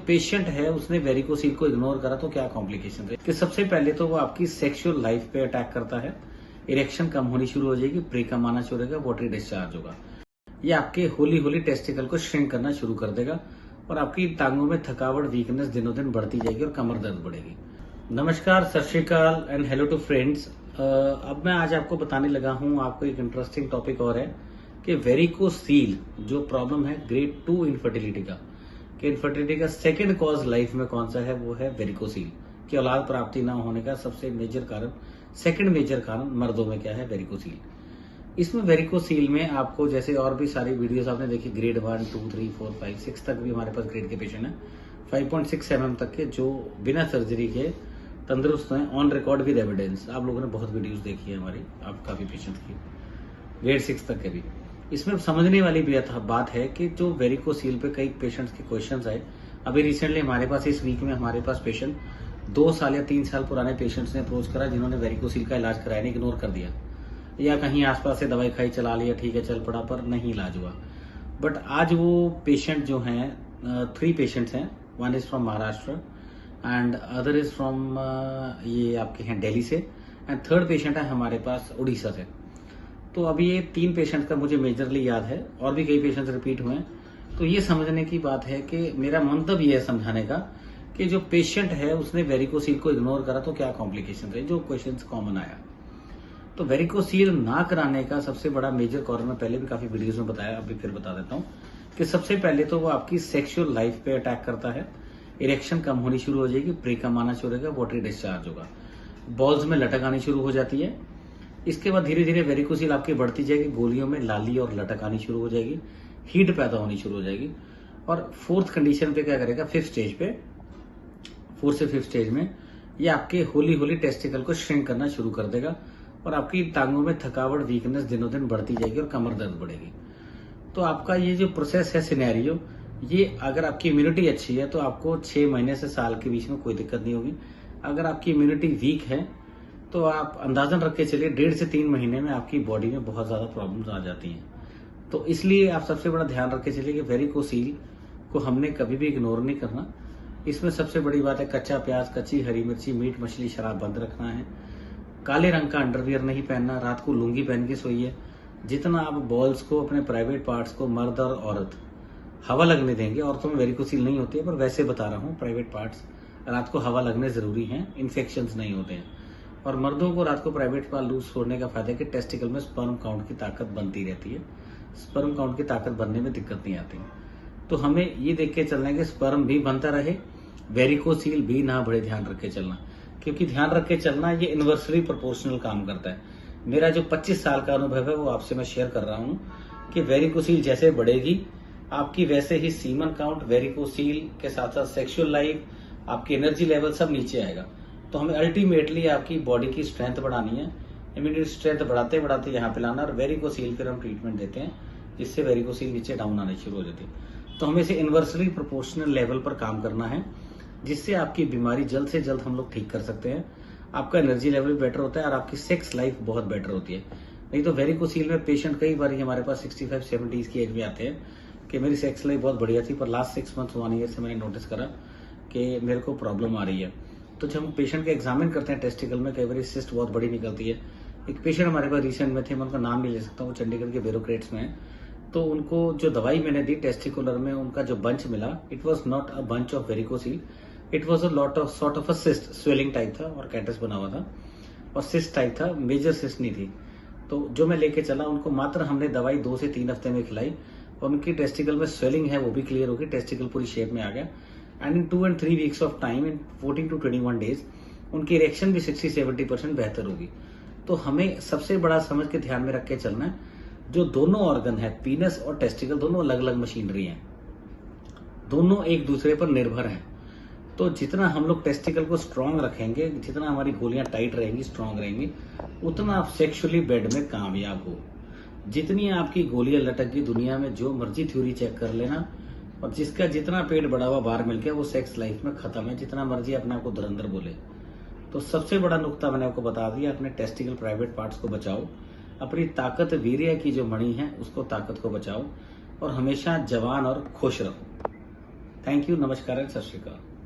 Patient है उसने varicocele को इग्नोर करा तो क्या कॉम्प्लिकेशन है कि सबसे पहले तो वो आपकी सेक्सुअल लाइफ पे अटैक करता है। इरेक्शन कम होनी शुरू हो जाएगी, प्री कम आना शुरू होगा, वाटरी डिस्चार्ज होगा। ये आपके होली होली टेस्टिकल को श्रिंक करना शुरू कर देगा और आपकी टांगों में थकावट, वीकनेस दिनों दिन बढ़ती जाएगी और कमर दर्द बढ़ेगी। नमस्कार, सत श्री अकाल एंड हेलो टू फ्रेंड्स। अब मैं आज आपको बताने लगा हूँ, आपको एक इंटरेस्टिंग टॉपिक और है कि वेरिकोसील जो प्रॉब्लम है ग्रेड 2 इनफर्टिलिटी का, कि इनफर्टिलिटी का सेकंड कॉज लाइफ में कौन सा है, वो है वेरिकोसील कि औलाद प्राप्ति ना होने का सबसे मेजर कारण, सेकंड मेजर कारण मर्दों में क्या है, वेरिकोसील। इसमें वेरिकोसील में आपको जैसे और भी सारी वीडियोस आपने देखी, ग्रेड 1, 2, 3, 4, 5, 6 तक भी हमारे पास ग्रेड के पेशेंट हैं, 5.6 mm तक के जो बिना सर्जरी के तंदुरुस्त हैं, ऑन रिकॉर्ड विद एविडेंस। आप लोगों ने बहुत वीडियोस देखी है हमारी, आप काफी पेशेंट की, ग्रेड 6 तक के भी। इसमें समझने वाली बात है कि जो वेरिकोसील पे कई पेशेंट्स के क्वेश्चंस आए। अभी रिसेंटली हमारे पास इस वीक में हमारे पास पेशेंट 2 साल या 3 साल पुराने पेशेंट्स ने अप्रोच करा, जिन्होंने वेरिकोसील का इलाज कराया नहीं, इग्नोर कर दिया, या कहीं आसपास से दवाई खाई, चला लिया, ठीक है चल पड़ा, पर नहीं इलाज हुआ। बट आज वो पेशेंट जो हैं, 3 पेशेंट्स हैं, 1 is from Maharashtra and other is from ये आपके हैं दिल्ली से, एंड 3rd पेशेंट है हमारे पास उड़ीसा से। तो अभी ये 3 पेशेंट का मुझे मेजरली याद है, और भी कई पेशेंट्स रिपीट हुए हैं। तो ये समझने की बात है कि मेरा मंतव्य ये है समझाने का कि जो पेशेंट है उसने वेरिकोसील को इग्नोर करा तो क्या कॉम्प्लिकेशन है, जो क्वेश्चंस कॉमन आया। तो वेरिकोसील ना कराने का सबसे बड़ा मेजर कारण मैं पहले भी काफी वीडियोस में बताया, अभी फिर बता देता हूँ कि सबसे पहले तो वो आपकी सेक्सुअल लाइफ पे अटैक करता है। इरेक्शन कम होनी शुरू हो जाएगी, प्री कम आना शुरू होगा, वाटरी डिस्चार्ज होगा, बॉल्स में लटक आनी शुरू हो जाती है। इसके बाद धीरे धीरे वेरिकोसील आपकी बढ़ती जाएगी, गोलियों में लाली और लटक आनी शुरू हो जाएगी, हीट पैदा होनी शुरू हो जाएगी। और 4th कंडीशन पे क्या करेगा, 5th स्टेज पे, 4 से 5th स्टेज में ये आपके होली होली टेस्टिकल को श्रिंक करना शुरू कर देगा और आपकी टांगों में थकावट, वीकनेस दिनों दिन बढ़ती जाएगी और कमर दर्द बढ़ेगी। तो आपका ये जो प्रोसेस है, सिनेरियो, ये अगर आपकी इम्यूनिटी अच्छी है तो आपको 6 महीने से साल के बीच में कोई दिक्कत नहीं होगी। अगर आपकी इम्यूनिटी वीक है तो आप अंदाजन रख के चलिए 1.5 से 3 महीने में आपकी बॉडी में बहुत ज्यादा प्रॉब्लम्स आ जाती हैं। तो इसलिए आप सबसे बड़ा ध्यान रख के चलिए कि वेरिकोसील को हमने कभी भी इग्नोर नहीं करना। इसमें सबसे बड़ी बात है, कच्चा प्याज, कच्ची हरी मिर्ची, मीट मछली, शराब बंद रखना है, काले रंग का अंडरवियर नहीं पहनना, रात को लुंगी पहन के सोइए। जितना आप बॉल्स को, अपने प्राइवेट पार्ट्स को, मर्द और औरत हवा लगने देंगे, औरतों में वेरिकोसील नहीं होती है पर वैसे बता रहा हूँ, प्राइवेट पार्ट्स रात को हवा लगने जरूरी है, इन्फेक्शन नहीं होते हैं। और मर्दों को रात को प्राइवेट पार्ट लूज छोड़ने का फायदा है कि टेस्टिकल में स्पर्म काउंट की ताकत बनती रहती है, स्पर्म काउंट की ताकत बनने में दिक्कत नहीं आती। तो हमें ये देख के चलना है कि स्पर्म भी बनता रहे, वेरिकोसील भी ना बढ़े, ध्यान रख के चलना। क्योंकि ध्यान रख के चलना ये इन्वर्सली प्रोपोर्शनल काम करता है। मेरा जो 25 साल का अनुभव है वो आपसे मैं शेयर कर रहा हूँ कि वेरिकोसील जैसे बढ़ेगी आपकी, वैसे ही सीमन काउंट, वेरिकोसील के साथ साथ सेक्सुअल लाइफ, आपकी एनर्जी लेवल सब नीचे आएगा। तो हमें अल्टीमेटली आपकी बॉडी की स्ट्रेंथ बढ़ानी है, इम्यूनिटी स्ट्रेंथ बढ़ाते बढ़ाते यहाँ पे लाना, और वेरिकोसील फिर हम ट्रीटमेंट देते हैं जिससे वेरिकोसील नीचे डाउन आने शुरू हो जाती है। तो हमें इसे इन्वर्सली प्रोपोर्शनल लेवल पर काम करना है, जिससे आपकी बीमारी जल्द से जल्द हम लोग ठीक कर सकते हैं। आपका एनर्जी लेवल भी बेटर होता है और आपकी सेक्स लाइफ बहुत बेटर होती है। नहीं तो वेरिकोसील में पेशेंट कई बार हमारे पास 65-70 की एज में आते हैं कि मेरी सेक्स लाइफ बहुत बढ़िया थी, पर लास्ट 6 मंथ्स 1 ईयर से मैंने नोटिस करा कि मेरे को प्रॉब्लम आ रही है। तो जब हम पेशेंट का एग्जामिन करते हैं टेस्टिकल में, कई बार सिस्ट बहुत बड़ी निकलती है। एक पेशेंट हमारे पास रिसेंट में थे, मैं उनका नाम नहीं ले सकता, वो चंडीगढ़ के ब्यूरोक्रेट्स में है। तो उनको जो दवाई मैंने दी टेस्टिकुलर में, उनका जो बंच मिला, it was not a bunch of varicocele, it was a lot of sort of a cyst, swelling type था और कैटस बना हुआ था और सिस्ट टाइप था, मेजर सिस्ट नहीं थी। तो जो मैं लेके चला, उनको मात्र हमने दवाई 2 से 3 हफ्ते में खिलाई और उनकी टेस्टिकल में स्वेलिंग है वो भी क्लियर होगी, टेस्टिकल पूरी शेप में आ गया। And in 2 and 3 weeks of time, in 14 to 21 days, उनकी इरेक्शन भी 60-70% बेहतर होगी। तो हमें सबसे बड़ा समझ के ध्यान में रख के चलना है, जो दोनों ऑर्गन है, पीनस और टेस्टिकल, दोनों अलग अलग मशीनरी हैं, दोनों एक दूसरे पर निर्भर हैं। तो जितना हम लोग टेस्टिकल को स्ट्रांग रखेंगे, जितना हमारी गोलियां टाइट रहेंगी, स्ट्रांग रहेंगी, उतना आप सेक्सुअली बेड में कामयाब हो। जितनी आपकी गोलियां लटक गई, दुनिया में जो मर्जी थ्योरी चेक कर लेना, और जिसका जितना पेट बढ़ा हुआ बाहर मिल गया वो सेक्स लाइफ में खत्म है, जितना मर्जी अपने आप को धुरंधर बोले। तो सबसे बड़ा नुक्ता मैंने आपको बता दिया, अपने टेस्टिकल प्राइवेट पार्ट्स को बचाओ, अपनी ताकत वीर्य की जो मणि है उसको, ताकत को बचाओ, और हमेशा जवान और खुश रहो। थैंक यू, नमस्कार एंड सत श्री अकाल।